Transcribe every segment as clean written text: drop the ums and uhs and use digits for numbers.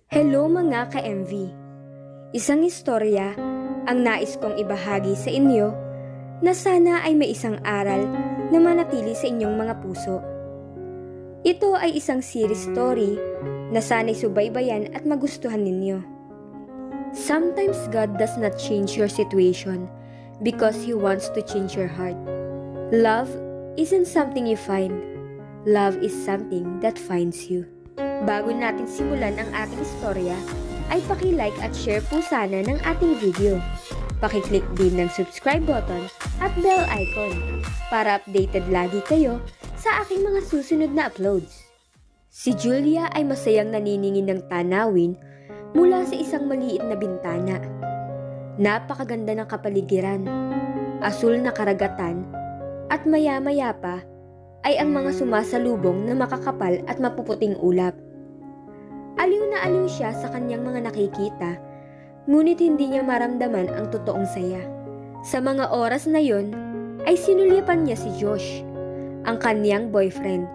Hello mga ka-MV! Isang istorya ang nais kong ibahagi sa inyo na sana ay may isang aral na manatili sa inyong mga puso. Ito ay isang series story na sana'y subaybayan at magustuhan ninyo. Sometimes God does not change your situation because He wants to change your heart. Love isn't something you find. Love is something that finds you. Bago natin simulan ang ating istorya, ay paki-like at share po sana ng ating video. Paki-click din ng subscribe button at bell icon para updated lagi kayo sa aking mga susunod na uploads. Si Julia ay masayang naniningin ng tanawin mula sa isang maliit na bintana. Napakaganda ng kapaligiran, asul na karagatan, at maya-maya pa ay ang mga sumasalubong na makakapal at mapuputing ulap. Aliw na aliw siya sa kanyang mga nakikita, ngunit hindi niya maramdaman ang totoong saya. Sa mga oras na yon, ay sinulyapan niya si Josh, ang kanyang boyfriend,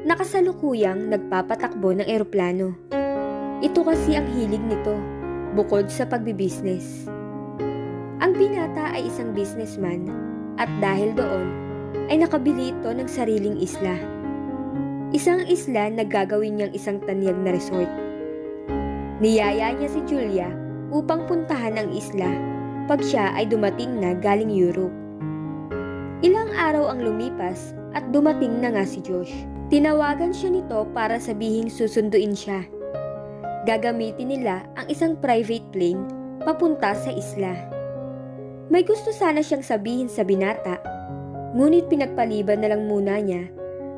na kasalukuyang nagpapatakbo ng eroplano. Ito kasi ang hilig nito, bukod sa pagbibisnes. Ang binata ay isang businessman, at dahil doon, ay nakabili ito ng sariling isla. Isang isla na gagawin niyang isang tanyag na resort. Niyaya niya si Julia upang puntahan ang isla pag siya ay dumating na galing Europe. Ilang araw ang lumipas at dumating na nga si Josh. Tinawagan siya nito para sabihing susunduin siya. Gagamitin nila ang isang private plane papunta sa isla. May gusto sana siyang sabihin sa binata, ngunit pinagpaliban na lang muna niya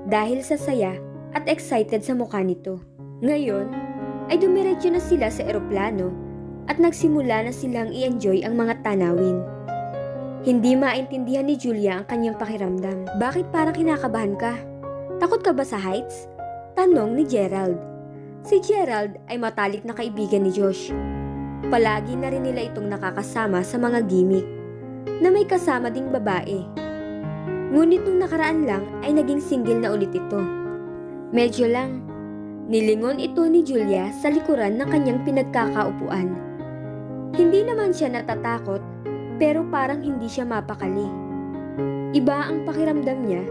dahil sa saya at excited sa mukha nito. Ngayon, ay dumiretso na sila sa eroplano at nagsimula na silang i-enjoy ang mga tanawin. Hindi maintindihan ni Julia ang kanyang pakiramdam. Bakit parang kinakabahan ka? Takot ka ba sa heights? Tanong ni Gerald. Si Gerald ay matalik na kaibigan ni Josh. Palagi na rin nila itong nakakasama sa mga gimmick na may kasama ding babae. Ngunit nung nakaraan lang ay naging single na ulit ito. Medyo lang. Nilingon ito ni Julia sa likuran ng kanyang pinagkakaupuan. Hindi naman siya natatakot pero parang hindi siya mapakali. Iba ang pakiramdam niya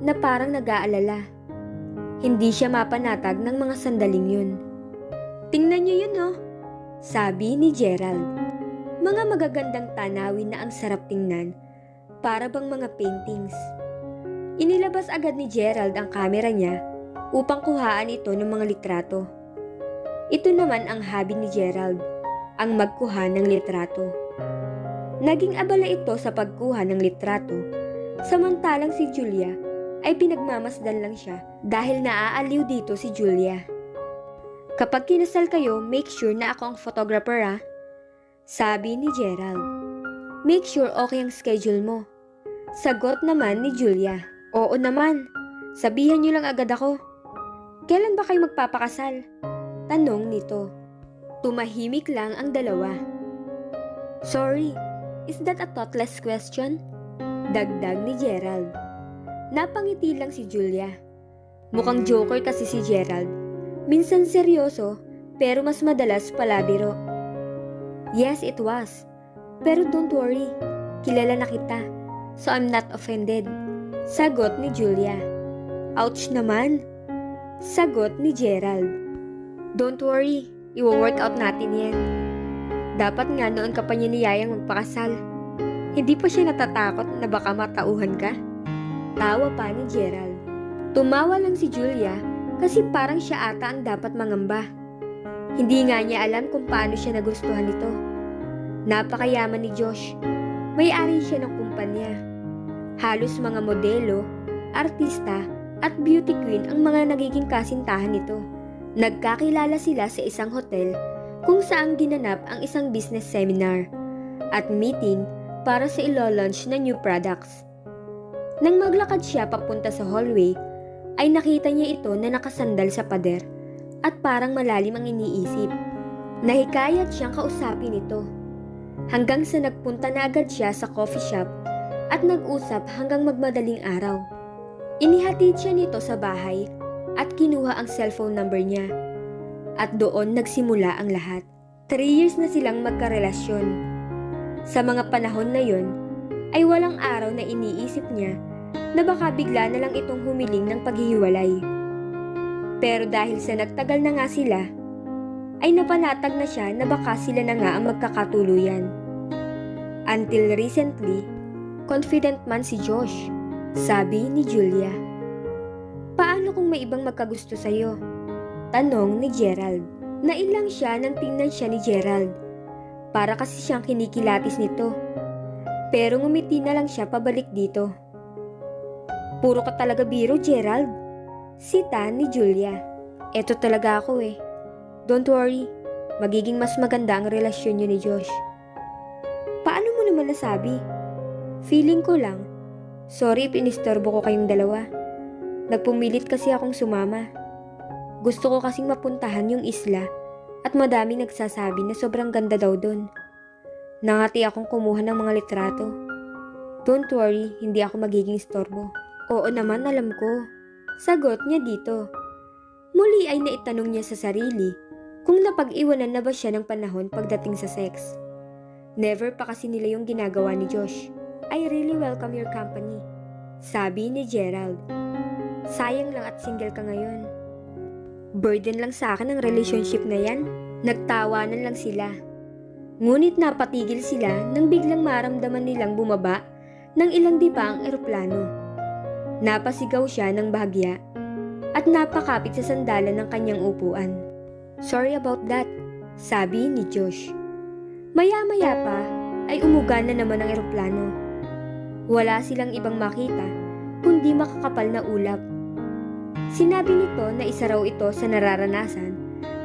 na parang nag-aalala. Hindi siya mapanatag ng mga sandaling yun. Tingnan niyo yun oh, sabi ni Gerald. Mga magagandang tanawin na ang sarap tingnan. Para bang mga paintings. Inilabas agad ni Gerald ang kamera niya upang kuhaan ito ng mga litrato. Ito naman ang hobby ni Gerald, ang magkuha ng litrato. Naging abala ito sa pagkuha ng litrato, samantalang si Julia ay pinagmamasdan lang siya dahil naaaliw dito si Julia. Kapag kinasal kayo, make sure na ako ang photographer ah, sabi ni Gerald. Make sure okay ang schedule mo. Sagot naman ni Julia. Oo naman. Sabihan niyo lang agad ako. Kailan ba kayo magpapakasal? Tanong nito. Tumahimik lang ang dalawa. Sorry, is that a thoughtless question? Dagdag ni Gerald. Napangiti lang si Julia. Mukhang joker kasi si Gerald. Minsan seryoso, pero mas madalas palabiro. Yes, it was. Pero don't worry, kilala na kita, so I'm not offended. Sagot ni Julia. Ouch naman, sagot ni Gerald. Don't worry, i-work out natin yan. Dapat nga noon ka pa niya niyayang magpakasal. Hindi pa siya natatakot na baka matauhan ka? Tawa pa ni Gerald. Tumawa lang si Julia kasi parang siya ata ang dapat mangamba. Hindi nga niya alam kung paano siya nagustuhan nito. Napakayaman ni Josh. May-ari siya ng kumpanya. Halos mga modelo, artista, at beauty queen ang mga nagiging kasintahan nito. Nagkakilala sila sa isang hotel kung saan ginanap ang isang business seminar at meeting para sa ilo-launch na new products. Nang maglakad siya papunta sa hallway, ay nakita niya ito na nakasandal sa pader at parang malalim ang iniisip. Nahikayat siyang kausapin ito. Hanggang sa nagpunta na agad siya sa coffee shop at nag-usap hanggang magmadaling araw. Inihatid siya nito sa bahay at kinuha ang cellphone number niya. At doon nagsimula ang lahat. 3 years na silang magkarelasyon. Sa mga panahon na yon, ay walang araw na iniisip niya na baka bigla na lang itong humiling ng paghihiwalay. Pero dahil sa nagtagal na nga sila, ay napanatag na siya na baka sila na nga ang magkakatuluyan. Until recently, confident man si Josh, sabi ni Julia. Paano kung may ibang magkagusto sa'yo? Tanong ni Gerald. Nailang siya nang tingnan siya ni Gerald. Para kasi siyang kinikilatis nito. Pero ngumiti na lang siya pabalik dito. Puro ka talaga biro, Gerald. Sita ni Julia. Eto talaga ako eh. Don't worry, magiging mas maganda ang relasyon niyo ni Josh. Paano mo naman nasabi? Feeling ko lang. Sorry if inistorbo ko kayong dalawa. Nagpumilit kasi akong sumama. Gusto ko kasing mapuntahan yung isla at madaming nagsasabi na sobrang ganda daw doon. Nangati akong kumuha ng mga litrato. Don't worry, hindi ako magiging istorbo. Oo naman, alam ko. Sagot niya dito. Muli ay naitanong niya sa sarili kung napag-iwanan na ba siya ng panahon pagdating sa sex. Never pa kasi nila yung ginagawa ni Josh. I really welcome your company, sabi ni Gerald. Sayang lang at single ka ngayon. Burden lang sa akin ang relationship na yan. Nagtawanan lang sila. Ngunit napatigil sila nang biglang maramdaman nilang bumaba ng ilang dipa ang eroplano. Napasigaw siya ng bahagya at napakapit sa sandalan ng kanyang upuan. Sorry about that, sabi ni Josh. Maya-maya pa ay umuga na naman ang eroplano. Wala silang ibang makita kundi makakapal na ulap. Sinabi nito na isa raw ito sa nararanasan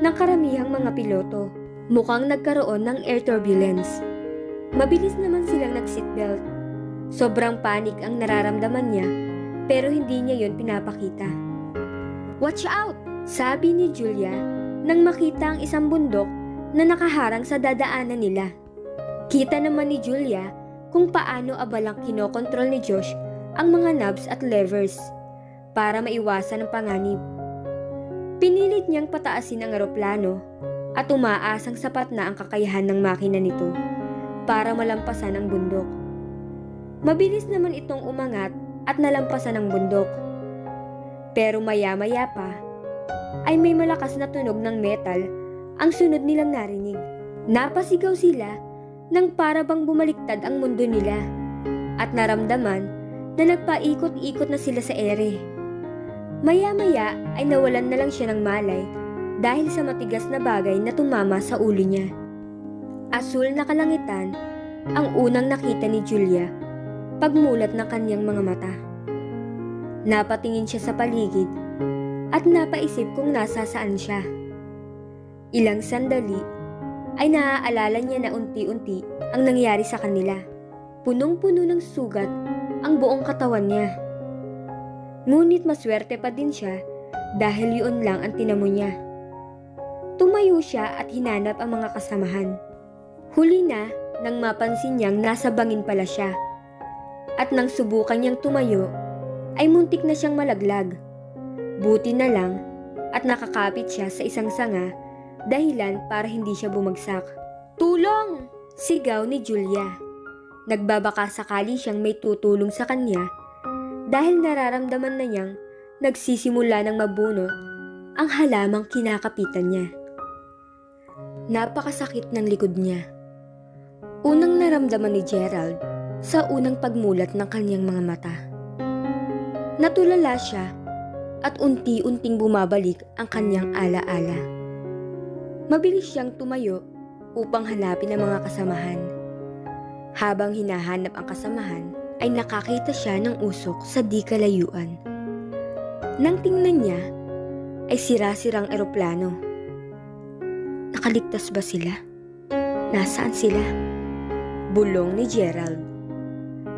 ng karamihang mga piloto. Mukhang nagkaroon ng air turbulence. Mabilis naman silang nag-seatbelt. Sobrang panik ang nararamdaman niya pero hindi niya yon pinapakita. Watch out! Sabi ni Julia nang makita ang isang bundok na nakaharang sa dadaanan nila. Kita naman ni Julia kung paano abalang kinokontrol ni Josh ang mga knobs at levers para maiwasan ang panganib. Pinilit niyang pataasin ang eroplano at umaasang sapat na ang kakayahan ng makina nito para malampasan ang bundok. Mabilis naman itong umangat at nalampasan ang bundok. Pero maya-maya pa ay may malakas na tunog ng metal ang sunod nilang narinig. Napasigaw sila nang para bang bumaliktad ang mundo nila at naramdaman na nagpaikot-ikot na sila sa ere. Maya-maya ay nawalan na lang siya ng malay dahil sa matigas na bagay na tumama sa ulo niya. Asul na kalangitan ang unang nakita ni Julia pagmulat ng kanyang mga mata. Napatingin siya sa paligid at napaisip kung nasa saan siya. Ilang sandali ay naaalala niya na unti-unti ang nangyari sa kanila. Punong-puno ng sugat ang buong katawan niya. Ngunit maswerte pa din siya dahil yun lang ang tinamo niya. Tumayo siya at hinanap ang mga kasamahan. Huli na nang mapansin niyang nasa bangin pala siya. At nang subukan niyang tumayo, ay muntik na siyang malaglag. Buti na lang at nakakapit siya sa isang sanga dahilan para hindi siya bumagsak. Tulong! Sigaw ni Julia. Nagbabaka sakali siyang may tutulong sa kanya dahil nararamdaman na niyang nagsisimula ng mabunot ang halamang kinakapitan niya. Napakasakit ng likod niya. Unang naramdaman ni Gerald sa unang pagmulat ng kanyang mga mata. Natulala siya at unti-unting bumabalik ang kanyang ala-ala. Mabilis siyang tumayo upang hanapin ang mga kasamahan. Habang hinahanap ang kasamahan, ay nakakita siya ng usok sa di kalayuan. Nang tingnan niya, ay sira-sirang eroplano. Nakaligtas ba sila? Nasaan sila? Bulong ni Gerald.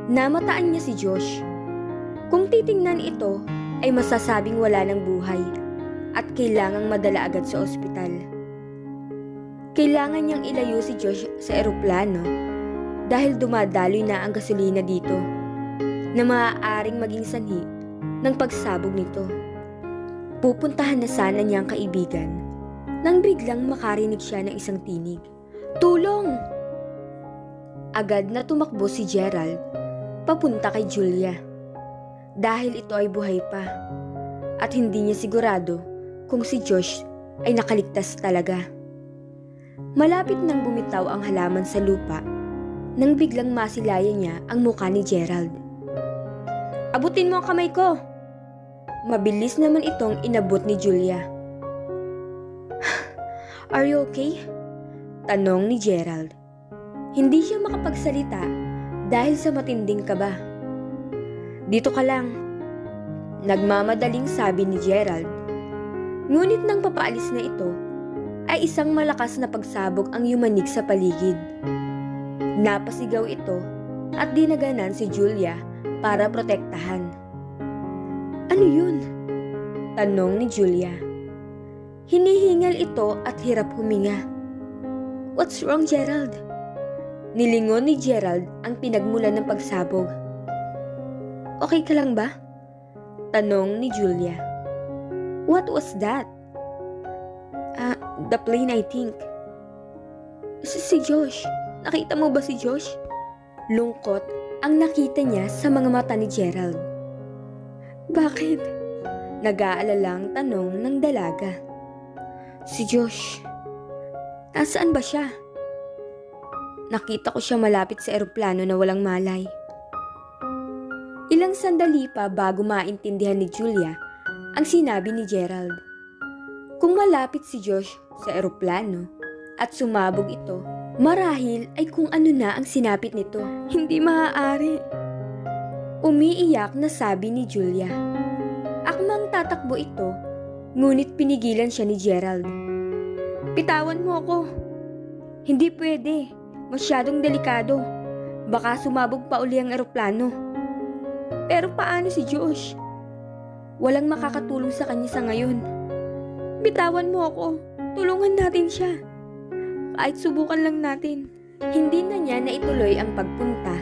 Namataan niya si Josh. Kung titingnan ito, ay masasabing wala ng buhay at kailangang madala agad sa ospital. Kailangan niyang ilayo si Josh sa eroplano dahil dumadaloy na ang gasolina dito na maaaring maging sanhi ng pagsabog nito. Pupuntahan na sana niyang kaibigan nang biglang makarinig siya ng isang tinig. "Tulong!" Agad na tumakbo si Gerald papunta kay Julia dahil ito ay buhay pa at hindi niya sigurado kung si Josh ay nakaligtas talaga. Malapit nang bumitaw ang halaman sa lupa nang biglang masilayan niya ang mukha ni Gerald. "Abutin mo ang kamay ko!" Mabilis naman itong inabot ni Julia. "Are you okay?" Tanong ni Gerald. Hindi siya makapagsalita dahil sa matinding kaba. "Dito ka lang," nagmamadaling sabi ni Gerald. Ngunit nang papaalis na ito, ay isang malakas na pagsabog ang yumanig sa paligid. Napasigaw ito at dinaganan si Julia para protektahan. "Ano yun?" tanong ni Julia. Hinihingal ito at hirap huminga. "What's wrong, Gerald?" Nilingon ni Gerald ang pinagmulan ng pagsabog. "Okay ka lang ba?" tanong ni Julia. "What was that?" The plane, I think." Si Josh. Nakita mo ba si Josh?" Lungkot ang nakita niya sa mga mata ni Gerald. "Bakit?" Nag-aalalang tanong ng dalaga. "Si Josh. Nasaan ba siya?" "Nakita ko siya malapit sa eroplano na walang malay." Ilang sandali pa bago maintindihan ni Julia ang sinabi ni Gerald. Kung malapit si Josh sa eroplano at sumabog ito, marahil ay kung ano na ang sinapit nito. "Hindi maaari." Umiiyak na sabi ni Julia. Akmang tatakbo ito, ngunit pinigilan siya ni Gerald. "Bitawan mo ako." "Hindi pwede. Masyadong delikado. Baka sumabog pa uli ang eroplano." "Pero paano si Josh? Walang makakatulong sa kanya sa ngayon. Bitawan mo ako. Tulungan natin siya. Kahit subukan lang natin." Hindi na niya naituloy ang pagpunta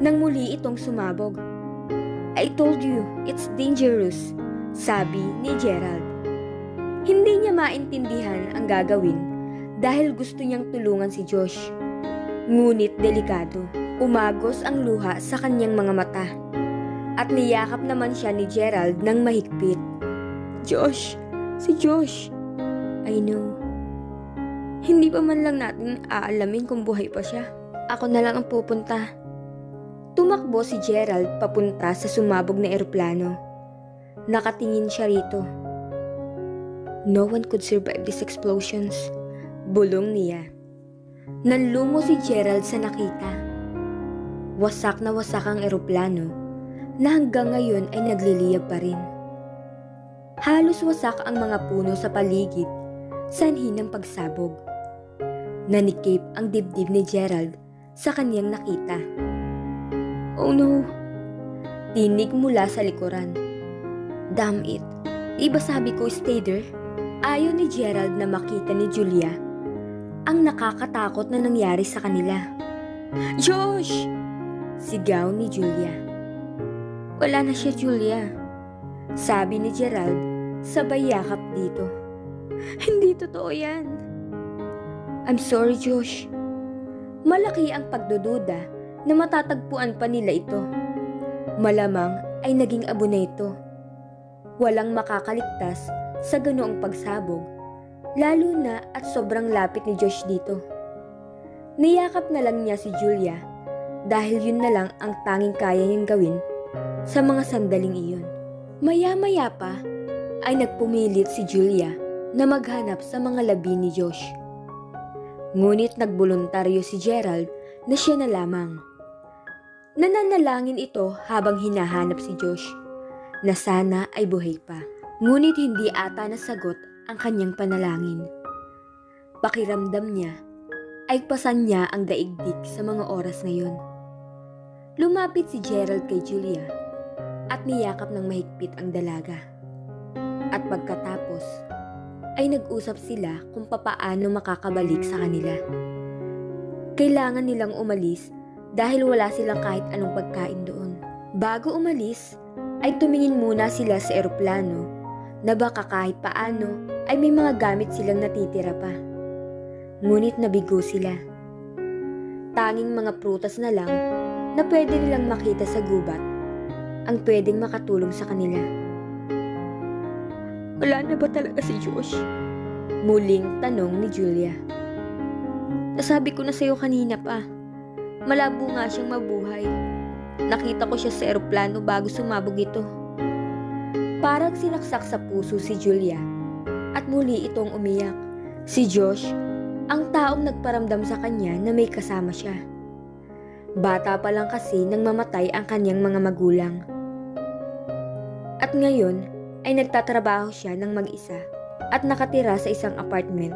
nang muli itong sumabog. "I told you, it's dangerous," sabi ni Gerald. Hindi niya maintindihan ang gagawin dahil gusto niyang tulungan si Josh. Ngunit delikado, umagos ang luha sa kanyang mga mata. At niyakap naman siya ni Gerald ng mahigpit. "Josh, si Josh." "I know. Hindi pa man lang natin aalamin kung buhay pa siya. Ako na lang ang pupunta." Tumakbo si Gerald papunta sa sumabog na eroplano. Nakatingin siya rito. "No one could survive these explosions," bulong niya. Nanlumo si Gerald sa nakita. Wasak na wasak ang eroplano na hanggang ngayon ay nagliliyab pa rin. Halos wasak ang mga puno sa paligid, sanhi ng pagsabog. Nanikip ang dibdib ni Gerald sa kanyang nakita. "Oh no!" Tinig mula sa likuran. "Damn it! Diba sabi ko stay there?" Ayaw ni Gerald na makita ni Julia ang nakakatakot na nangyari sa kanila. "Josh!" sigaw ni Julia. "Wala na siya, Julia," sabi ni Gerald sabay yakap dito. "Hindi totoo yan." "I'm sorry, Josh." Malaki ang pagdududa na matatagpuan pa nila ito. Malamang ay naging abo na ito. Walang makakaligtas sa ganoong pagsabog, lalo na at sobrang lapit ni Josh dito. Niyakap na lang niya si Julia dahil yun na lang ang tanging kaya niyang gawin sa mga sandaling iyon. Maya-maya pa ay nagpumilit si Julia na maghanap sa mga labi ni Josh. Ngunit nagboluntaryo si Gerald na siya na lamang. Nananalangin ito habang hinahanap si Josh na sana ay buhay pa. Ngunit hindi ata nasagot ang kanyang panalangin. Pakiramdam niya ay pasan niya ang daigdig sa mga oras na yun. Lumapit si Gerald kay Julia at niyakap ng mahigpit ang dalaga. At pagkatapos ay nag-usap sila kung papaano makakabalik sa kanila. Kailangan nilang umalis dahil wala silang kahit anong pagkain doon. Bago umalis ay tumingin muna sila sa eroplano na baka kahit paano ay may mga gamit silang natitira pa. Ngunit nabigo sila. Tanging mga prutas na lang na pwede nilang makita sa gubat ang pwedeng makatulong sa kanila. Wala na ba talaga si Josh? Muling tanong ni Julia. Nasabi ko na sa'yo kanina pa. Malabo nga siyang mabuhay. Nakita ko siya sa eroplano bago sumabog ito. Parang sinaksak sa puso si Julia at muli itong umiyak. Si Josh, ang taong nagparamdam sa kanya na may kasama siya. Bata pa lang kasi nang mamatay ang kanyang mga magulang. At ngayon ay nagtatrabaho siya ng mag-isa at nakatira sa isang apartment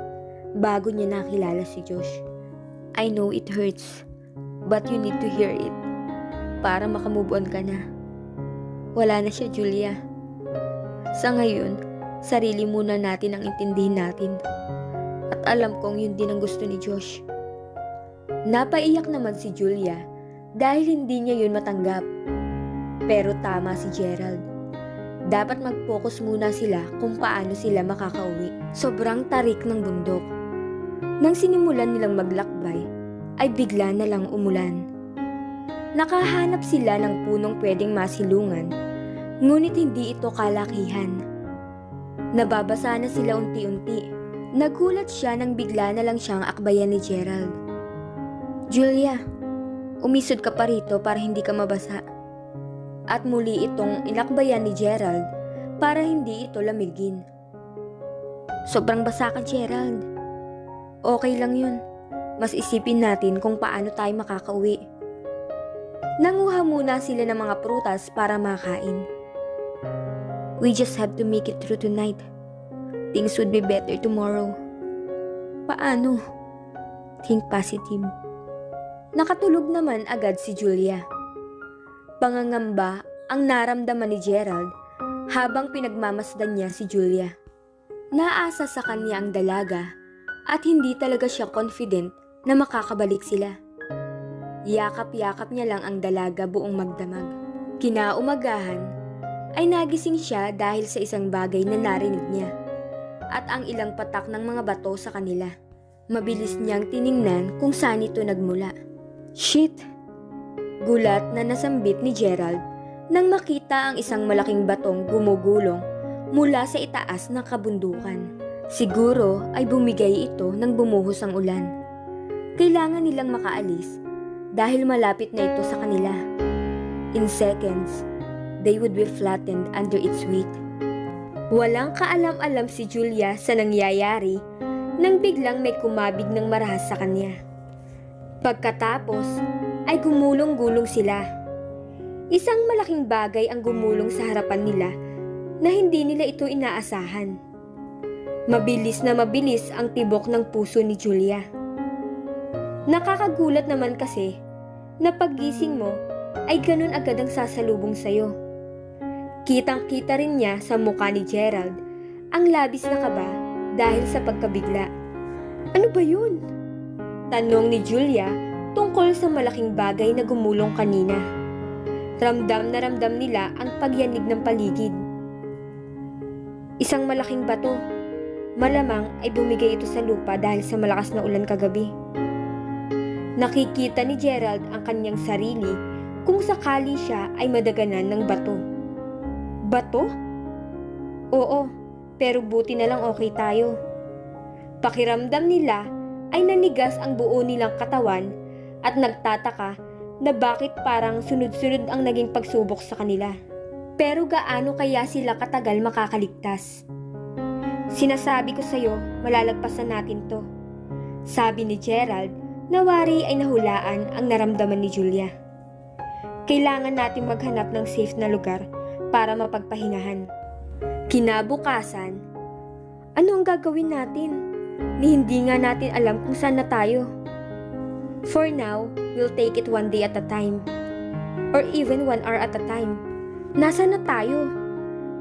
bago niya nakilala si Josh. I know it hurts, but you need to hear it para makamove on ka na. Wala na siya, Julia. Sa ngayon, sarili muna natin ang intindihin natin. At alam kong yun din ang gusto ni Josh. Napaiyak naman si Julia dahil hindi niya yun matanggap. Pero tama si Gerald. Dapat mag-focus muna sila kung paano sila makakauwi. Sobrang tarik ng bundok. Nang sinimulan nilang maglakbay, ay bigla na lang umulan. Nakahanap sila ng punong pwedeng masilungan, ngunit hindi ito kalakihan. Nababasa na sila unti-unti. Nagulat siya nang bigla na lang siyang akbayan ni Gerald. Julia, umisod ka pa rito para hindi ka mabasa. At muli itong inakbayan ni Gerald para hindi ito lamigin. Sobrang basa ka, Gerald. Okay lang yun. Mas isipin natin kung paano tayo makakauwi. Nanguha muna sila ng mga prutas para makain. We just have to make it through tonight. Things would be better tomorrow. Paano? Think positive. Nakatulog naman agad si Julia. Pangangamba ang naramdaman ni Gerald habang pinagmamasdan niya si Julia. Naasa sa kanya ang dalaga at hindi talaga siya confident na makakabalik sila. Yakap-yakap niya lang ang dalaga buong magdamag. Kinaumagahan ay nagising siya dahil sa isang bagay na narinig niya at ang ilang patak ng mga bato sa kanila. Mabilis niyang tiningnan kung saan ito nagmula. Shit! Gulat na nasambit ni Gerald nang makita ang isang malaking batong gumugulong mula sa itaas ng kabundukan. Siguro ay bumigay ito nang bumuhos ang ulan. Kailangan nilang makaalis dahil malapit na ito sa kanila. In seconds, they would be flattened under its weight. Walang kaalam-alam si Julia sa nangyayari nang biglang may kumabig ng marahas sa kanya. Pagkatapos ay gumulong-gulong sila. Isang malaking bagay ang gumulong sa harapan nila na hindi nila ito inaasahan. Mabilis na mabilis ang tibok ng puso ni Julia. Nakakagulat naman kasi na paggising mo ay ganun agad ang sasalubong sayo. Kitang-kita rin niya sa mukha ni Gerald ang labis na kaba dahil sa pagkabigla. Ano ba yun? Tanong ni Julia tungkol sa malaking bagay na gumulong kanina. Ramdam na ramdam nila ang pagyanig ng paligid. Isang malaking bato. Malamang ay bumigay ito sa lupa dahil sa malakas na ulan kagabi. Nakikita ni Gerald ang kanyang sarili kung sakali siya ay madaganan ng bato. Bato? Oo, pero buti na lang okay tayo. Pakiramdam nila ay nanigas ang buo nilang katawan at nagtataka na bakit parang sunod-sunod ang naging pagsubok sa kanila. Pero gaano kaya sila katagal makakaligtas? Sinasabi ko sa'yo, malalagpasan natin to. Sabi ni Gerald na wari ay nahulaan ang naramdaman ni Julia. Kailangan natin maghanap ng safe na lugar para mapagpahingahan. Kinabukasan, ano ang gagawin natin? Ni hindi nga natin alam kung saan na tayo. For now, we'll take it one day at a time. Or even 1 hour at a time. Nasaan na tayo?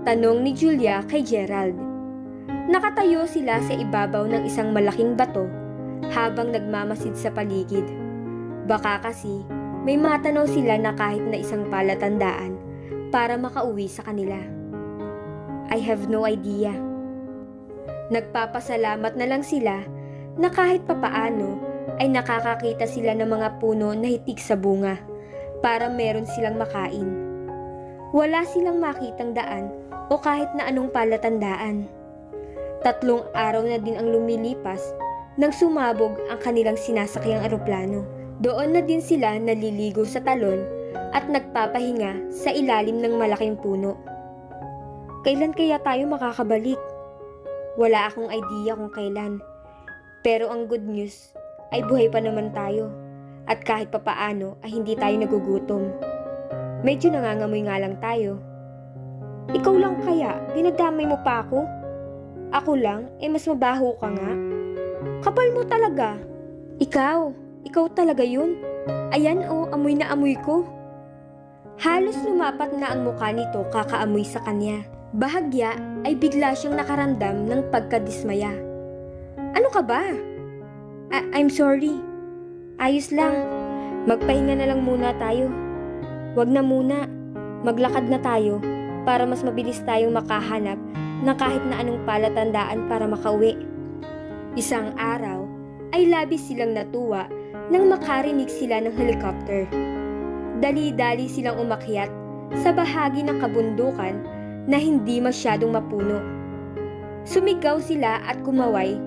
Tanong ni Julia kay Gerald. Nakatayo sila sa ibabaw ng isang malaking bato habang nagmamasid sa paligid. Baka kasi may matanaw sila na kahit na isang palatandaan para makauwi sa kanila. I have no idea. Nagpapasalamat na lang sila na kahit papaano ay nakakakita sila ng mga puno na hitik sa bunga para meron silang makain. Wala silang makitang daan o kahit na anong palatandaan. 3 araw na din ang lumilipas nang sumabog ang kanilang sinasakyang eroplano. Doon na din sila naliligo sa talon at nagpapahinga sa ilalim ng malaking puno. Kailan kaya tayo makakabalik? Wala akong idea kung kailan. Pero ang good news ay buhay pa naman tayo at kahit papaano ay hindi tayo nagugutom. Medyo nangangamoy nga lang tayo. Ikaw lang kaya, dinadamay mo pa ako? Ako lang, mas mabaho ka nga. Kapal mo talaga. Ikaw talaga yun. Ayan amoy na amoy ko. Halos lumapat na ang mukha nito kakaamoy sa kanya. Bahagya ay bigla siyang nakaramdam ng pagkadismaya. Ano ka ba? I'm sorry. Ayos lang. Magpahinga na lang muna tayo. Wag na muna. Maglakad na tayo para mas mabilis tayong makahanap na kahit na anong palatandaan para makauwi. Isang araw ay labis silang natuwa nang makarinig sila ng helicopter. Dali-dali silang umakyat sa bahagi ng kabundukan na hindi masyadong mapuno. Sumigaw sila at kumaway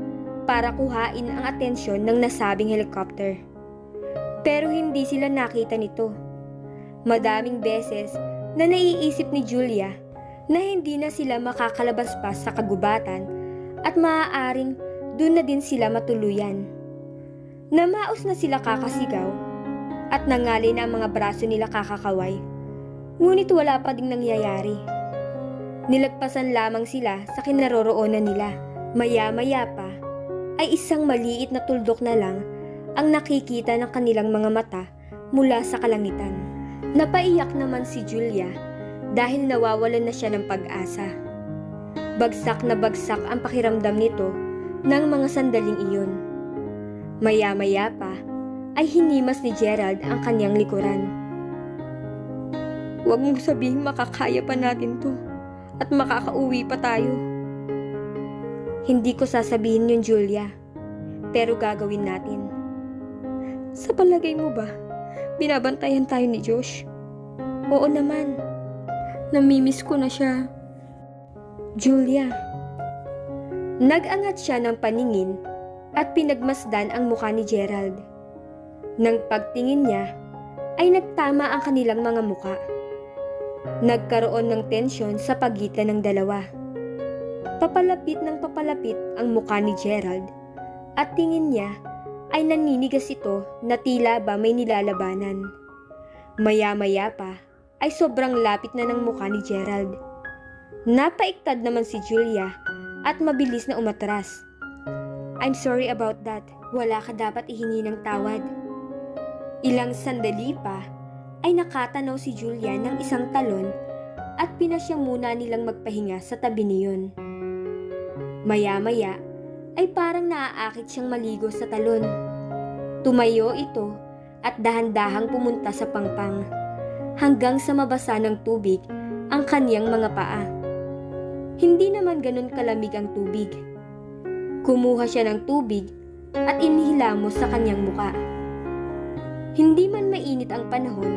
para kuhain ang atensyon ng nasabing helicopter. Pero hindi sila nakita nito. Madaming beses na naiisip ni Julia na hindi na sila makakalabas pa sa kagubatan at maaaring doon na din sila matuluyan. Namaos na sila kakasigaw at nangalay na ang mga braso nila kakakaway. Ngunit wala pa ding nangyayari. Nilagpasan lamang sila sa kinaroroonan nila. Maya-maya pa ay isang maliit na tuldok na lang ang nakikita ng kanilang mga mata mula sa kalangitan. Napaiyak naman si Julia dahil nawawalan na siya ng pag-asa. Bagsak na bagsak ang pakiramdam nito ng mga sandaling iyon. Maya-maya pa ay hinimas ni Gerald ang kanyang likuran. Huwag mong sabihin makakaya pa natin to at makakauwi pa tayo. Hindi ko sasabihin yun, Julia, pero gagawin natin. Sa palagay mo ba, binabantayan tayo ni Josh? Oo naman. Namimiss ko na siya. Julia. Nag-angat siya ng paningin at pinagmasdan ang mukha ni Gerald. Nang pagtingin niya, ay nagtama ang kanilang mga mukha. Nagkaroon ng tensyon sa pagitan ng dalawa. Papalapit ng papalapit ang mukha ni Gerald at tingin niya ay naninigas ito na tila ba may nilalabanan. Maya-maya pa ay sobrang lapit na ng mukha ni Gerald. Napaiktad naman si Julia at mabilis na umatras. I'm sorry about that. Wala ka dapat ihingi ng tawad. Ilang sandali pa ay nakatanaw si Julia ng isang talon at pinasya muna nilang magpahinga sa tabi niyon. Maya-maya ay parang naaakit siyang maligo sa talon. Tumayo ito at dahan-dahang pumunta sa pangpang hanggang sa mabasa ng tubig ang kaniyang mga paa. Hindi naman ganun kalamig ang tubig. Kumuha siya ng tubig at inihilamos sa kanyang muka. Hindi man mainit ang panahon,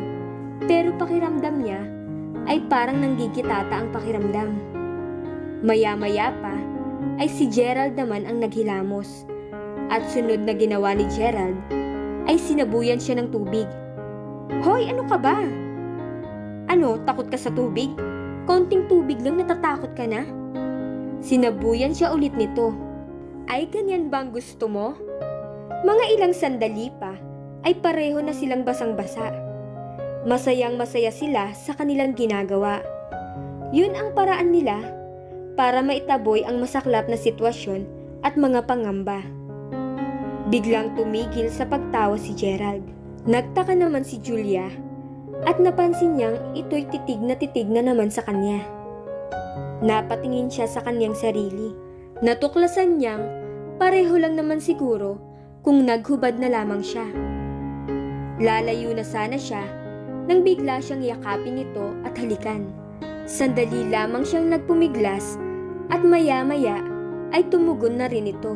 pero pakiramdam niya ay parang nanggigitata ang pakiramdam. Maya-maya pa ay si Gerald naman ang naghilamos at sunod na ginawa ni Gerald ay sinabuyan siya ng tubig. Hoy, ano ka ba? Ano, takot ka sa tubig? Konting tubig lang natatakot ka na? Sinabuyan siya ulit nito. Ay, ganyan bang gusto mo? Mga ilang sandali pa ay pareho na silang basang-basa. Masayang masaya sila sa kanilang ginagawa. Yun ang paraan nila para maitaboy ang masaklap na sitwasyon at mga pangamba. Biglang tumigil sa pagtawa si Gerald. Nagtaka naman si Julia at napansin niyang ito'y titig na naman sa kanya. Napatingin siya sa kanyang sarili. Natuklasan niyang pareho lang naman siguro kung naghubad na lamang siya. Lalayo na sana siya nang bigla siyang yakapin ito at halikan. Sandali lamang siyang nagpumiglas at maya-maya ay tumugon na rin ito.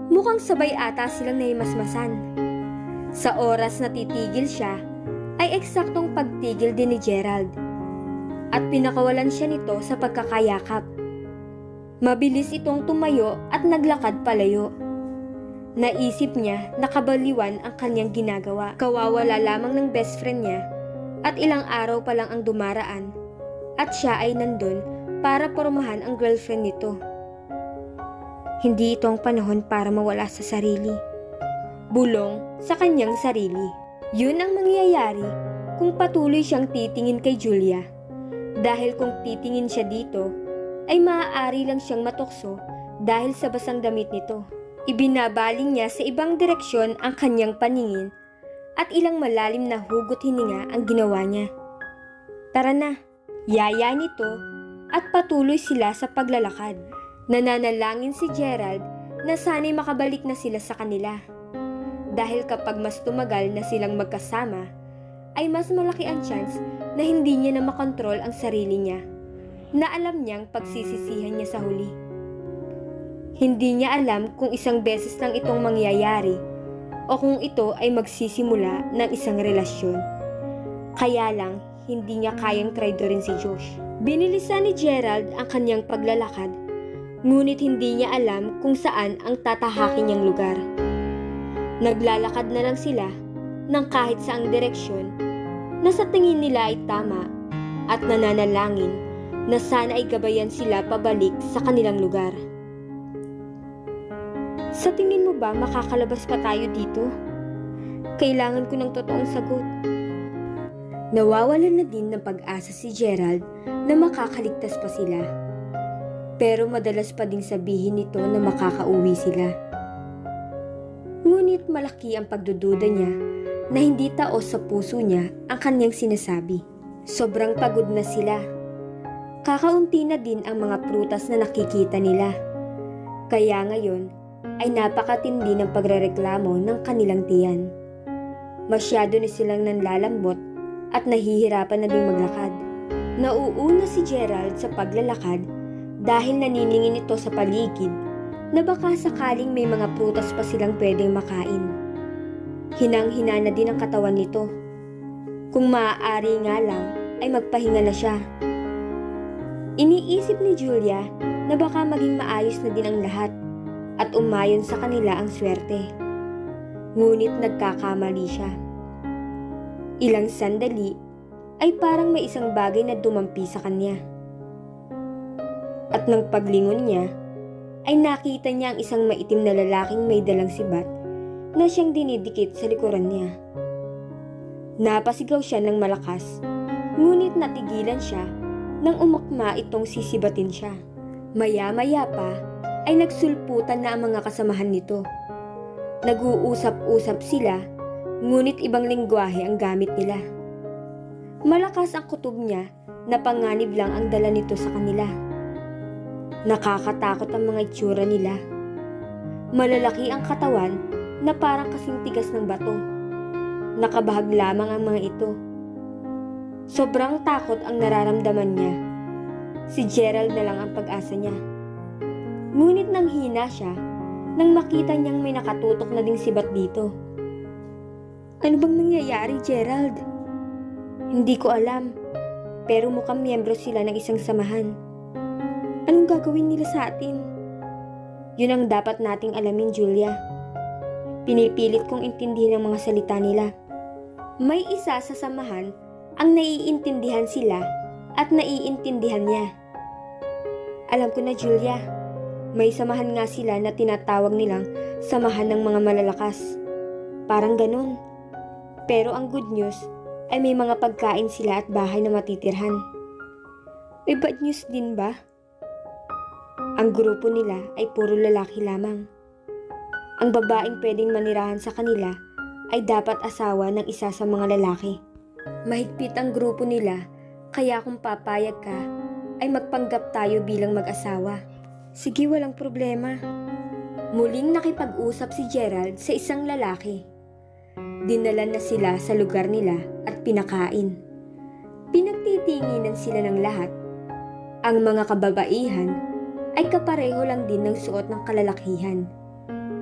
Mukhang sabay ata silang naimasmasan. Sa oras na titigil siya, ay eksaktong pagtigil din ni Gerald. At pinakawalan siya nito sa pagkakayakap. Mabilis itong tumayo at naglakad palayo. Naisip niya na kabaliwan ang kanyang ginagawa. Kawawala lamang ng best friend niya at ilang araw pa lang ang dumaraan at siya ay nandun para pormahan ang girlfriend nito. Hindi ito ang panahon para mawala sa sarili. Bulong sa kanyang sarili. Yun ang mangyayari kung patuloy siyang titingin kay Julia. Dahil kung titingin siya dito, ay maaari lang siyang matukso dahil sa basang damit nito. Ibinabaling niya sa ibang direksyon ang kanyang paningin at ilang malalim na hugot hininga ang ginawa niya. Tara na, yaya nito at patuloy sila sa paglalakad. Nananalangin si Gerald na sana'y makabalik na sila sa kanila. Dahil kapag mas tumagal na silang magkasama, ay mas malaki ang chance na hindi niya na makontrol ang sarili niya, na alam niyang pagsisisihan niya sa huli. Hindi niya alam kung isang beses lang itong mangyayari o kung ito ay magsisimula ng isang relasyon. Kaya lang, hindi niya kayang traidorin si Josh. Binilisan ni Gerald ang kanyang paglalakad, ngunit hindi niya alam kung saan ang tatahakin niyang lugar. Naglalakad na lang sila ng kahit saang direksyon na sa tingin nila ay tama at nananalangin na sana ay gabayan sila pabalik sa kanilang lugar. Sa tingin mo ba makakalabas pa tayo dito? Kailangan ko ng totoong sagot. Nawawalan na din ng pag-asa si Gerald na makakaligtas pa sila. Pero madalas pa ding sabihin nito na makakauwi sila. Ngunit malaki ang pagdududa niya na hindi taos sa puso niya ang kanyang sinasabi. Sobrang pagod na sila. Kakaunti na din ang mga prutas na nakikita nila. Kaya ngayon ay napakatindi ng pagrereklamo ng kanilang tiyan. Masyado na silang nanlalambot at nahihirapan na ding maglakad. Nauuna si Gerald sa paglalakad dahil naniningin ito sa paligid na baka sakaling may mga prutas pa silang pwedeng makain. Hinang-hina na din ang katawan nito. Kung maaari nga lang ay magpahinga na siya. Iniisip ni Julia na baka maging maayos na din ang lahat at umayon sa kanila ang swerte. Ngunit nagkakamali siya. Ilang sandali ay parang may isang bagay na dumampi sa kanya. At nang paglingon niya, ay nakita niya ang isang maitim na lalaking may dalang sibat na siyang dinidikit sa likuran niya. Napasigaw siya ng malakas, ngunit natigilan siya nang umakma itong sisibatin siya. Maya-maya pa ay nagsulputan na ang mga kasamahan nito. Nag-uusap-usap sila, ngunit ibang lengguwahe ang gamit nila. Malakas ang kutob niya na panganib lang ang dala nito sa kanila. Nakakatakot ang mga itsura nila. Malalaki ang katawan na parang kasing tigas ng bato. Nakabahag lamang ang mga ito. Sobrang takot ang nararamdaman niya. Si Gerald na lang ang pag-asa niya. Ngunit nang hina siya nang makita niyang may nakatutok na ding sibat dito. Ano bang nangyayari, Gerald? Hindi ko alam, pero mukhang miyembro sila ng isang samahan. Anong gagawin nila sa atin? Yun ang dapat nating alamin, Julia. Pinipilit kong intindihin ang mga salita nila. May isa sa samahan ang naiintindihan sila at naiintindihan niya. Alam ko na, Julia. May samahan nga sila na tinatawag nilang samahan ng mga malalakas. Parang ganun. Pero ang good news ay may mga pagkain sila at bahay na matitirhan. May bad news din ba? Ang grupo nila ay puro lalaki lamang. Ang babaeng pwedeng manirahan sa kanila ay dapat asawa ng isa sa mga lalaki. Mahigpit ang grupo nila, kaya kung papayag ka, ay magpanggap tayo bilang mag-asawa. Sige, walang problema. Muling nakipag-usap si Gerald sa isang lalaki. Dinala na sila sa lugar nila at pinakain. Pinagtitinginan sila ng lahat. Ang mga kababaihan ay kapareho lang din ng suot ng kalalakihan.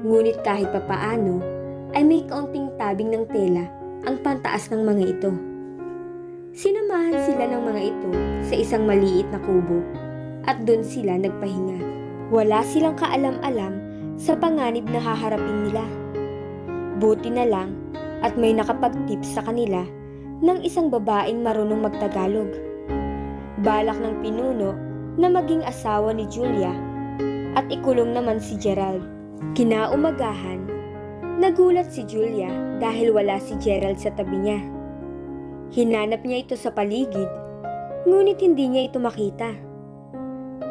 Ngunit kahit papaano ay may kaunting tabing ng tela ang pantaas ng mga ito. Sinamahan sila ng mga ito sa isang maliit na kubo at doon sila nagpahinga. Wala silang kaalam-alam sa panganib na haharapin nila. Buti na lang at may nakapag-tips sa kanila ng isang babaeng marunong magtagalog. Balak ng pinuno na maging asawa ni Julia at ikulong naman si Gerald. Kinaumagahan, nagulat si Julia dahil wala si Gerald sa tabi niya. Hinanap niya ito sa paligid, ngunit hindi niya ito makita.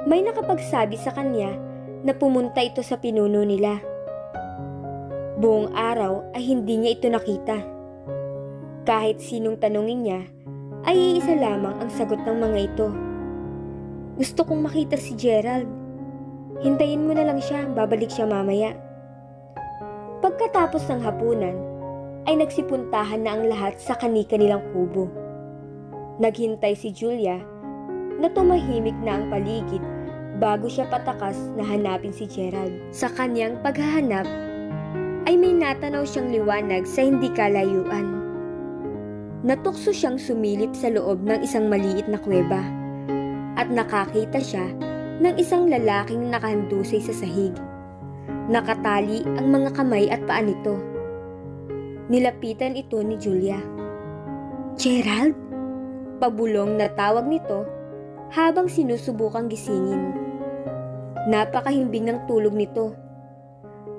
May nakapagsabi sa kanya na pumunta ito sa pinuno nila. Buong araw ay hindi niya ito nakita. Kahit sinong tanungin niya, ay iisa lamang ang sagot ng mga ito. Gusto kong makita si Gerald. Hintayin mo na lang siya, babalik siya mamaya. Pagkatapos ng hapunan, ay nagsipuntahan na ang lahat sa kani-kanilang kubo. Naghintay si Julia na tumahimik na ang paligid bago siya patakas na hanapin si Gerald. Sa kanyang paghahanap, ay may natanaw siyang liwanag sa hindi kalayuan. Natukso siyang sumilip sa loob ng isang maliit na kuweba at nakakita siya ng isang lalaking nakahandusay sa sahig. Nakatali ang mga kamay at paa nito. Nilapitan ito ni Julia. Gerald? Pabulong na tawag nito habang sinusubukang gisingin. Napakahimbing ng tulog nito.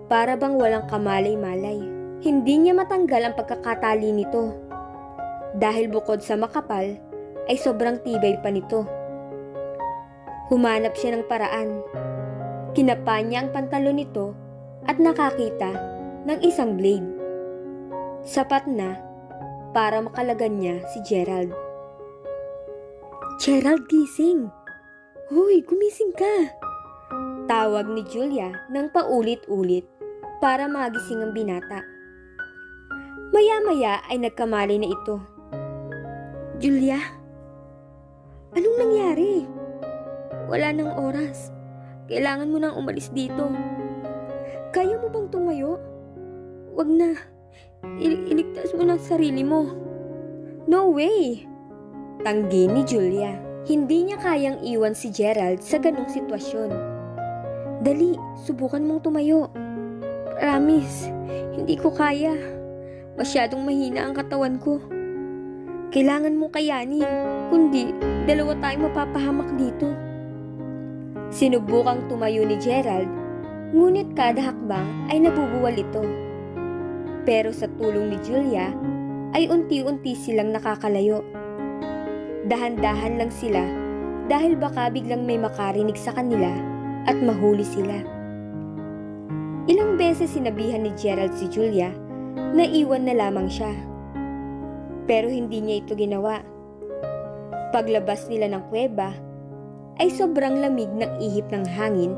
Para bang walang kamalay-malay. Hindi niya matanggal ang pagkakatali nito. Dahil bukod sa makapal, ay sobrang tibay pa nito. Humanap siya ng paraan. Kinapa niya ang pantalon nito at nakakita ng isang blade. Sapat na para makalagan niya si Gerald. Gerald, gising! Hoy, gumising ka! Tawag ni Julia ng paulit-ulit para magising ang binata. Maya-maya ay nagkamali na ito. Julia? Anong nangyari? Wala nang oras. Kailangan mo nang umalis dito. Kaya mo bang tumayo? Wag na. Iligtas mo na sarili mo. No way! Tanggi ni Julia. Hindi niya kayang iwan si Gerald sa ganong sitwasyon. Dali, subukan mong tumayo. Promise, hindi ko kaya. Masyadong mahina ang katawan ko. Kailangan mong kayanin, kundi dalawa tayong mapapahamak dito. Sinubukang tumayo ni Gerald, ngunit kada hakbang ay nabubuwal ito. Pero sa tulong ni Julia, ay unti-unti silang nakakalayo. Dahan-dahan lang sila dahil baka biglang may makarinig sa kanila at mahuli sila. Ilang beses sinabihan ni Gerald si Julia na iwan na lamang siya. Pero hindi niya ito ginawa. Paglabas nila ng kuweba, ay sobrang lamig ng ihip ng hangin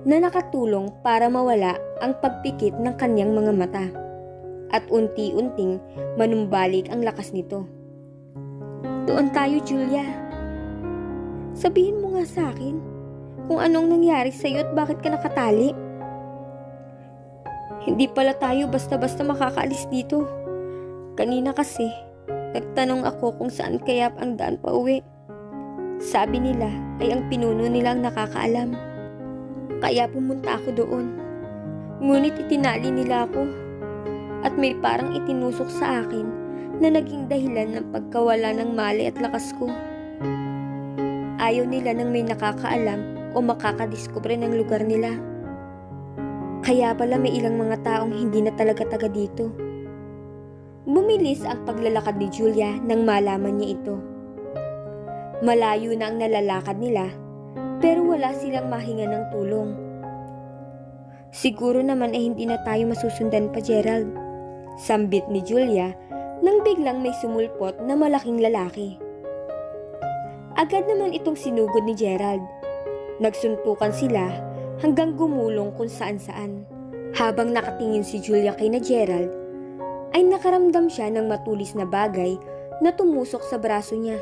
na nakatulong para mawala ang pagpikit ng kanyang mga mata. At unti-unting manumbalik ang lakas nito. Doon tayo, Julia. Sabihin mo nga sa akin kung anong nangyari sa'yo at bakit ka nakatali. Hindi pala tayo basta-basta makakaalis dito. Kanina kasi, nagtanong ako kung saan kaya ang daan pa uwi. Sabi nila ay ang pinuno nilang nakakaalam. Kaya pumunta ako doon. Ngunit itinali nila ako. At may parang itinusok sa akin na naging dahilan ng pagkawala ng malay at lakas ko. Ayaw nila nang may nakakaalam o makakadiskubre ng lugar nila. Kaya pala may ilang mga taong hindi na talaga taga dito. Bumilis ang paglalakad ni Julia nang malaman niya ito. Malayo na ang nalalakad nila, pero wala silang mahinga ng tulong. Siguro naman ay hindi na tayo masusundan pa, Gerald. Sambit ni Julia nang biglang may sumulpot na malaking lalaki. Agad naman itong sinugod ni Gerald. Nagsuntukan sila hanggang gumulong kung saan-saan. Habang nakatingin si Julia kay na Gerald, ay nakaramdam siya ng matulis na bagay na tumusok sa braso niya.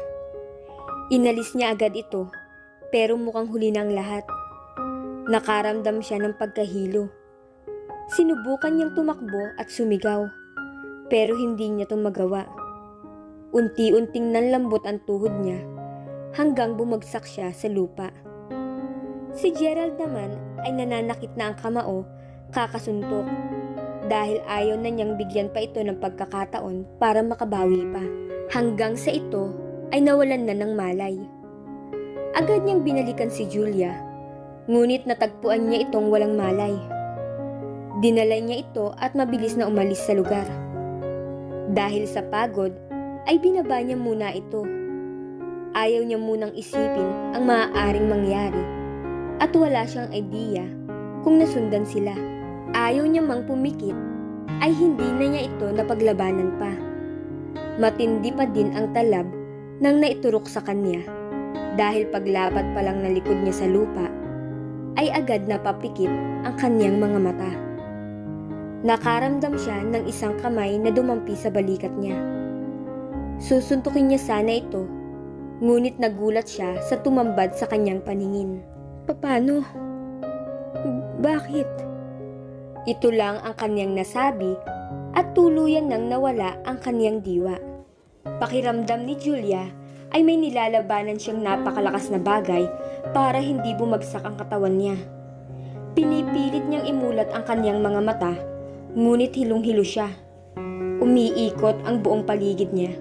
Inalis niya agad ito, pero mukhang huli na ang lahat. Nakaramdam siya ng pagkahilo. Sinubukan niyang tumakbo at sumigaw, pero hindi niya ito magawa. Unti-unting nanlambot ang tuhod niya hanggang bumagsak siya sa lupa. Si Gerald naman ay nananakit na ang kamao kakasuntok dahil ayaw na niyang bigyan pa ito ng pagkakataon para makabawi pa. Hanggang sa ito ay nawalan na ng malay. Agad niyang binalikan si Julia, ngunit natagpuan niya itong walang malay. Dinala niya ito at mabilis na umalis sa lugar. Dahil sa pagod, ay binaba niya muna ito. Ayaw niya munang isipin ang maaaring mangyari at wala siyang idea kung nasundan sila. Ayaw niya mang pumikit ay hindi na niya ito napaglabanan pa. Matindi pa din ang talab nang naiturok sa kanya dahil paglapat pa lang ng likod niya sa lupa ay agad napapikit ang kanyang mga mata. Nakaramdam siya ng isang kamay na dumampi sa balikat niya. Susuntukin niya sana ito, ngunit nagulat siya sa tumambad sa kanyang paningin. Paano? Bakit? Ito lang ang kanyang nasabi at tuluyan nang nawala ang kanyang diwa. Pakiramdam ni Julia ay may nilalabanan siyang napakalakas na bagay para hindi bumagsak ang katawan niya. Pinipilit niyang imulat ang kanyang mga mata, ngunit hilong-hilo siya. Umiikot ang buong paligid niya.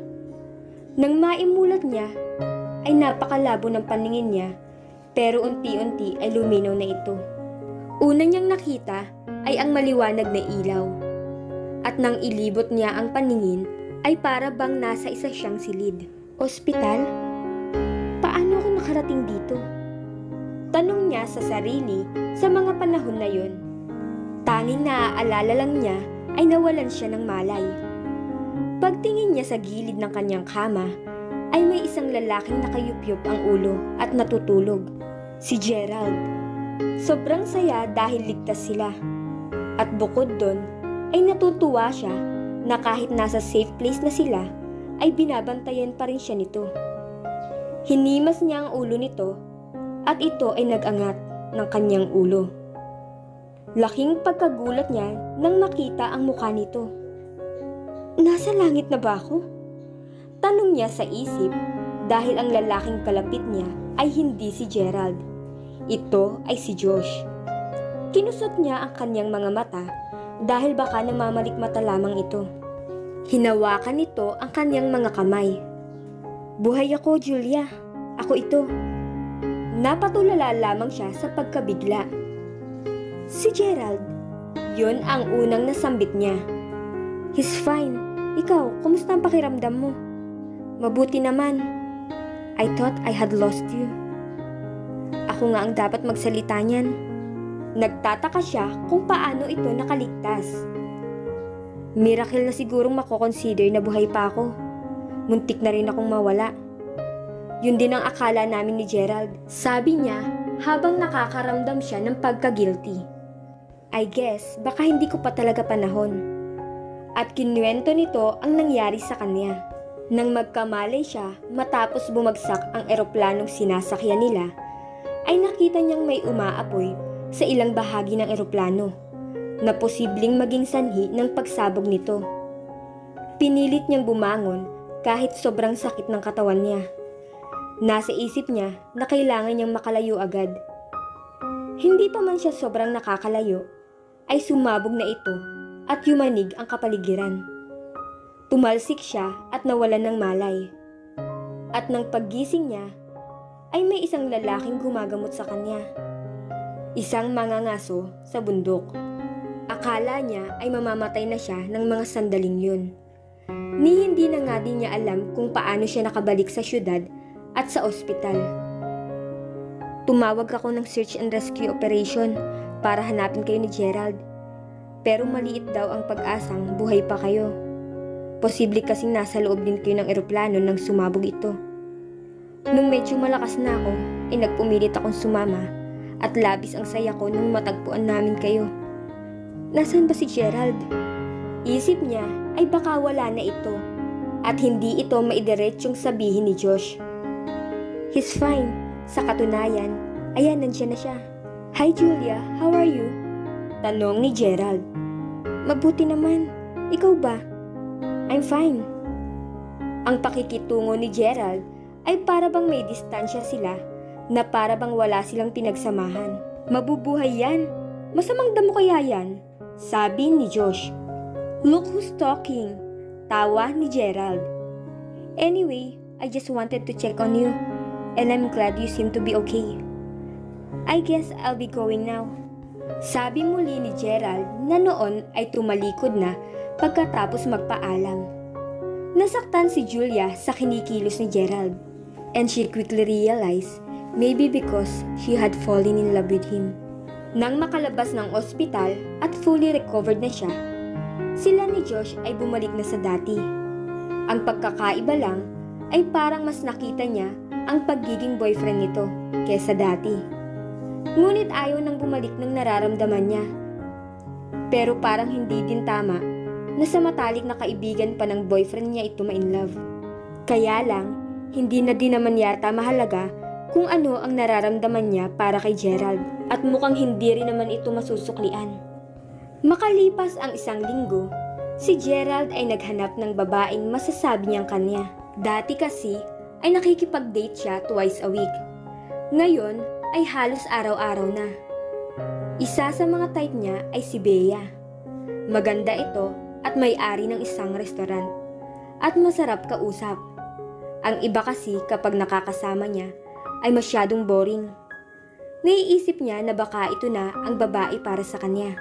Nang maimulat niya, ay napakalabo ng paningin niya, pero unti-unti ay luminaw na ito. Una niyang nakita ay ang maliwanag na ilaw. At nang ilibot niya ang paningin, ay para bang nasa isa siyang silid. Ospital? Paano ako nakarating dito? Tanong niya sa sarili sa mga panahon na yun. Tanging naaalala lang niya ay nawalan siya ng malay. Pagtingin niya sa gilid ng kanyang kama, ay may isang lalaking nakayupyup ang ulo at natutulog. Si Gerald. Sobrang saya dahil ligtas sila. At bukod doon, ay natutuwa siya na kahit nasa safe place na sila, ay binabantayan pa rin siya nito. Hinimas niya ang ulo nito at ito ay nag-angat ng kanyang ulo. Laking pagkagulat niya nang makita ang mukha nito. Nasa langit na ba ako? Tanong niya sa isip dahil ang lalaking kalapit niya ay hindi si Gerald. Ito ay si Josh. Kinusot niya ang kanyang mga mata dahil baka namamalikmata lamang ito. Hinawakan nito ang kanyang mga kamay. Buhay ako, Julia. Ako ito. Napatulala lamang siya sa pagkabigla. Si Gerald, yun ang unang nasambit niya. He's fine. Ikaw, kumusta ang pakiramdam mo? Mabuti naman. I thought I had lost you. Ako nga ang dapat magsalita niyan. Nagtataka siya kung paano ito nakaligtas. Miracle na sigurong makoconsider na buhay pa ako. Muntik na rin akong mawala. Yun din ang akala namin ni Gerald. Sabi niya habang nakakaramdam siya ng pagka-guilty. I guess baka hindi ko pa talaga panahon. At kinuwento nito ang nangyari sa kanya. Nang magkamalay siya matapos bumagsak ang eroplanong sinasakyan nila, ay nakita niyang may umaapoy sa ilang bahagi ng eroplano na posibleng maging sanhi ng pagsabog nito. Pinilit niyang bumangon kahit sobrang sakit ng katawan niya. Nasa isip niya na kailangan niyang makalayo agad. Hindi pa man siya sobrang nakakalayo, ay sumabog na ito at yumanig ang kapaligiran. Tumalsik siya at nawalan ng malay. At nang paggising niya, ay may isang lalaking gumagamot sa kanya. Isang mangangaso sa bundok. Akala niya ay mamamatay na siya ng mga sandaling yun. Ni hindi na nga din niya alam kung paano siya nakabalik sa syudad at sa ospital. Tumawag ako ng search and rescue operation para hanapin kayo ni Gerald. Pero maliit daw ang pag-asang buhay pa kayo. Posible kasing nasa loob din kayo ng eroplano nang sumabog ito. Nung medyo malakas na ako, ay nagpumilit akong sumama at labis ang saya ko nung matagpuan namin kayo. Nasaan ba si Gerald? Isip niya ay baka wala na ito at hindi ito maidiretsyong sabihin ni Josh. He's fine. Sa katunayan, ayan nandiyan na siya. Hi Julia, how are you? Tanong ni Gerald. Mabuti naman. Ikaw ba? I'm fine. Ang pakikitungo ni Gerald ay para bang may distansya sila na para bang wala silang pinagsamahan. Mabubuhay yan. Masamang damo kaya yan? Sabi ni Josh. Look who's talking. Tawa ni Gerald. Anyway, I just wanted to check on you. And I'm glad you seem to be okay. I guess I'll be going now. Sabi muli ni Gerald na noon ay tumalikod na pagkatapos magpaalam. Nasaktan si Julia sa kinikilos ni Gerald, and she quickly realized maybe because she had fallen in love with him. Nang makalabas ng ospital at fully recovered na siya, sila ni Josh ay bumalik na sa dati. Ang pagkakaiba lang ay parang mas nakita niya ang pagiging boyfriend nito kesa dati. Ngunit ayaw nang bumalik ng nararamdaman niya. Pero parang hindi din tama na sa matalik na kaibigan pa ng boyfriend niya ito ma-inlove. Kaya lang, hindi na din naman yata mahalaga kung ano ang nararamdaman niya para kay Gerald at mukhang hindi rin naman ito masusuklian. Makalipas ang 1 linggo, si Gerald ay naghanap ng babaeng masasabi niyang kanya. Dati kasi ay nakikipag-date siya twice a week. Ngayon ay halos araw-araw na. Isa sa mga type niya ay si Bea. Maganda ito at may-ari ng isang restaurant at masarap kausap. Ang iba kasi kapag nakakasama niya ay masyadong boring. Naiisip niya na baka ito na ang babae para sa kanya.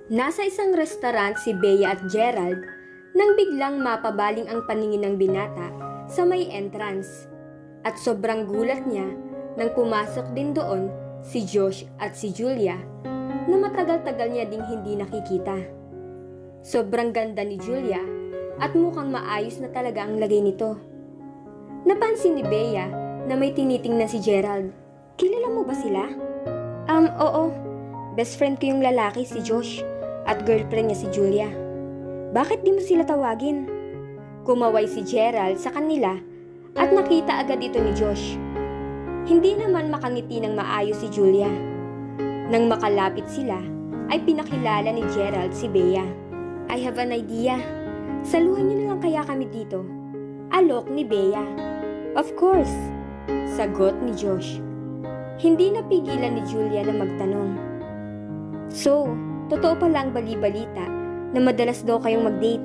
Nasa isang restaurant si Bea at Gerald nang biglang mapabaling ang paningin ng binata sa may entrance. At sobrang gulat niya nang pumasok din doon si Josh at si Julia na matagal-tagal niya ding hindi nakikita. Sobrang ganda ni Julia at mukhang maayos na talaga ang lagay nito. Napansin ni Bea na may tinitingnan si Gerald. Kilala mo ba sila? Oo. Best friend ko yung lalaki si Josh at girlfriend niya si Julia. Bakit di mo sila tawagin? Kumaway si Gerald sa kanila at nakita agad ito ni Josh. Hindi naman makangiti ng maayos si Julia. Nang makalapit sila, ay pinakilala ni Gerald si Bea. I have an idea. Saluhan niyo na lang kaya kami dito. Alok ni Bea. Of course, sagot ni Josh. Hindi napigilan ni Julia na magtanong. So, totoo pala ang bali-balita na madalas daw kayong mag-date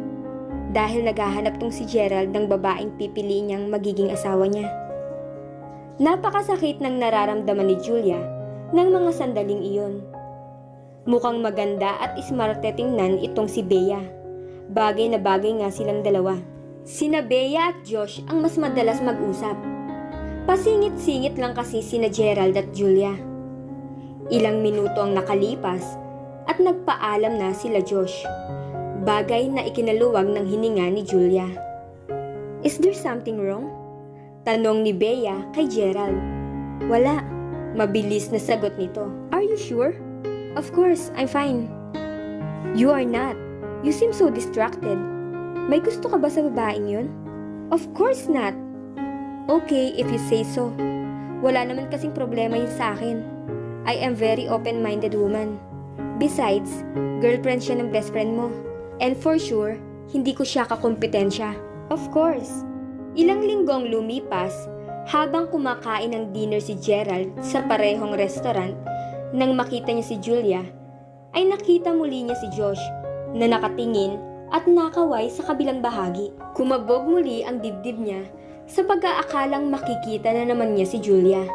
dahil naghahanap tong si Gerald ng babaeng pipiliin niyang magiging asawa niya. Napakasakit ng nararamdaman ni Julia ng mga sandaling iyon. Mukhang maganda at smarte tingnan itong si Bea. Bagay na bagay nga silang dalawa. Sina Bea at Josh ang mas madalas mag-usap. Pasingit-singit lang kasi sina Gerald at Julia. Ilang minuto ang nakalipas at nagpaalam na sila Josh. Bagay na ikinaluwag ng hininga ni Julia. Is there something wrong? Tanong ni Bea kay Gerald. Wala. Mabilis na sagot nito. Are you sure? Of course, I'm fine. You are not. You seem so distracted. May gusto ka ba sa babaeng yun? Of course not. Okay, if you say so. Wala naman kasing problema yun sa akin. I am very open-minded woman. Besides, girlfriend siya ng best friend mo. And for sure, hindi ko siya kakompetensya. Of course. Ilang linggong lumipas habang kumakain ng dinner si Gerald sa parehong restaurant. Nang makita niya si Julia, ay nakita muli niya si Josh na nakatingin at nakaway sa kabilang bahagi. Kumabog muli ang dibdib niya sa pag-aakalang makikita na naman niya si Julia.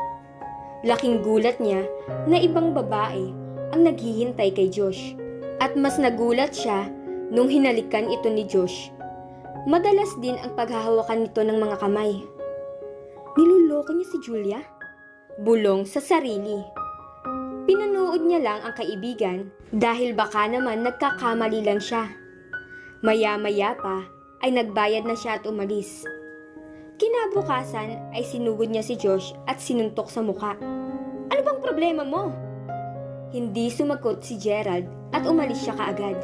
Laking gulat niya na ibang babae ang naghihintay kay Josh. At mas nagulat siya nung hinalikan ito ni Josh. Madalas din ang paghahawakan nito ng mga kamay. Niloloko niya si Julia? Bulong sa sarili. Pinanood niya lang ang kaibigan dahil baka naman nagkakamali lang siya. Maya-maya pa ay nagbayad na siya at umalis. Kinabukasan ay sinugod niya si Josh at sinuntok sa muka. Ano bang problema mo? Hindi sumagot si Gerald at umalis siya kaagad.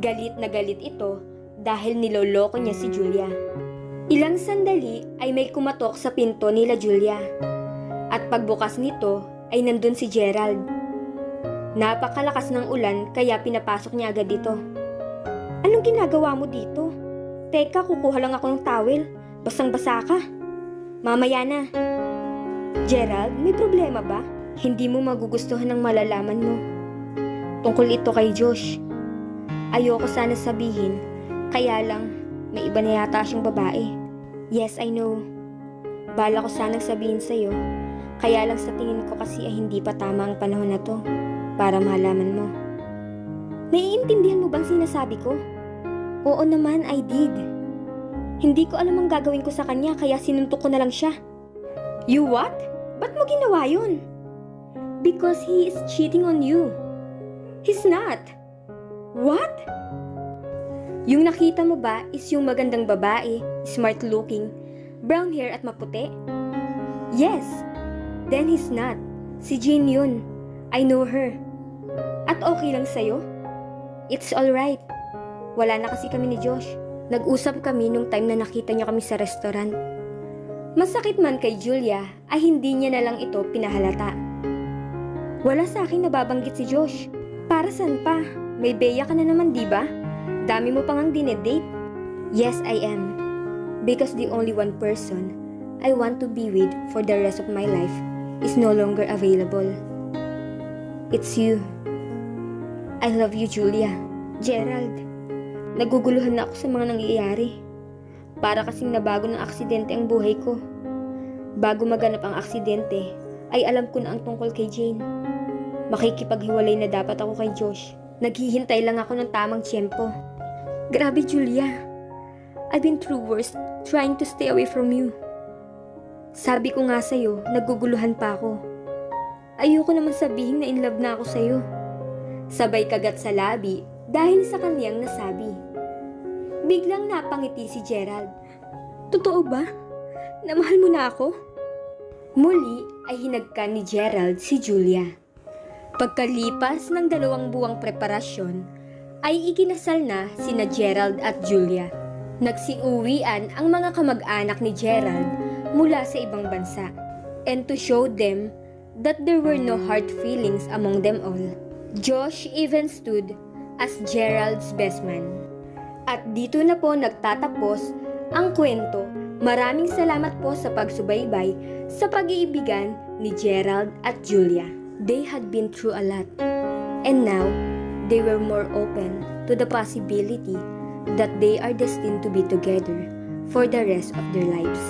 Galit na galit ito dahil niloloko niya si Julia. Ilang sandali ay may kumatok sa pinto nila Julia. At pagbukas nito ay nandun si Gerald. Napakalakas ng ulan kaya pinapasok niya agad dito. Anong ginagawa mo dito? Teka, kukuha lang ako ng towel. Basang-basa ka. Mamaya na. Gerald, may problema ba? Hindi mo magugustuhan ng malalaman mo. Tungkol ito kay Josh. Ayoko sana sabihin, kaya lang may iba na yata siyang babae. Yes, I know. Bala ko sanang sabihin sa'yo, kaya lang sa tingin ko kasi ay hindi pa tama ang panahon na to para malaman mo. Naiintindihan mo bang sinasabi ko? Oo naman, I did. Hindi ko alam ang gagawin ko sa kanya kaya sinuntok ko na lang siya. You what? Ba't mo ginawa yun? Because he is cheating on you. He's not. What? Yung nakita mo ba is yung magandang babae, smart looking, brown hair at maputi? Yes. Then he's not. Si Jane yun. I know her. At okay lang sa'yo? It's alright. Wala na kasi kami ni Josh. Nag-usap kami nung time na nakita niya kami sa restaurant. Masakit man kay Julia ay hindi niya na lang ito pinahalata. Wala sa akin nababanggit si Josh. Para saan pa? May beya ka na naman, di ba? Dami mo pang ang dinedate. Yes, I am. Because the only one person I want to be with for the rest of my life is no longer available. It's you. I love you, Julia. Gerald, naguguluhan na ako sa mga nangyayari. Para kasing nabago ng aksidente ang buhay ko. Bago maganap ang aksidente, ay alam ko na ang tungkol kay Jane. Makikipaghiwalay na dapat ako kay Josh. Naghihintay lang ako ng tamang tiyempo. Grabe, Julia. I've been through worse trying to stay away from you. Sabi ko nga sa'yo, naguguluhan pa ako. Ayoko naman sabihin na in love na ako sa'yo. Sabay kagat sa labi dahil sa kaniyang nasabi. Biglang napangiti si Gerald. Totoo ba? Namahal mo na ako? Muli ay hinagkan ni Gerald si Julia. Pagkalipas ng 2 buwang preparasyon, ay ikinasal na sina Gerald at Julia. Nagsiuwian ang mga kamag-anak ni Gerald mula sa ibang bansa. And to show them that there were no hard feelings among them all, Josh even stood as Gerald's best man. At dito na po nagtatapos ang kwento. Maraming salamat po sa pagsubaybay sa pag-iibigan ni Gerald at Julia. They had been through a lot, and now they were more open to the possibility that they are destined to be together for the rest of their lives.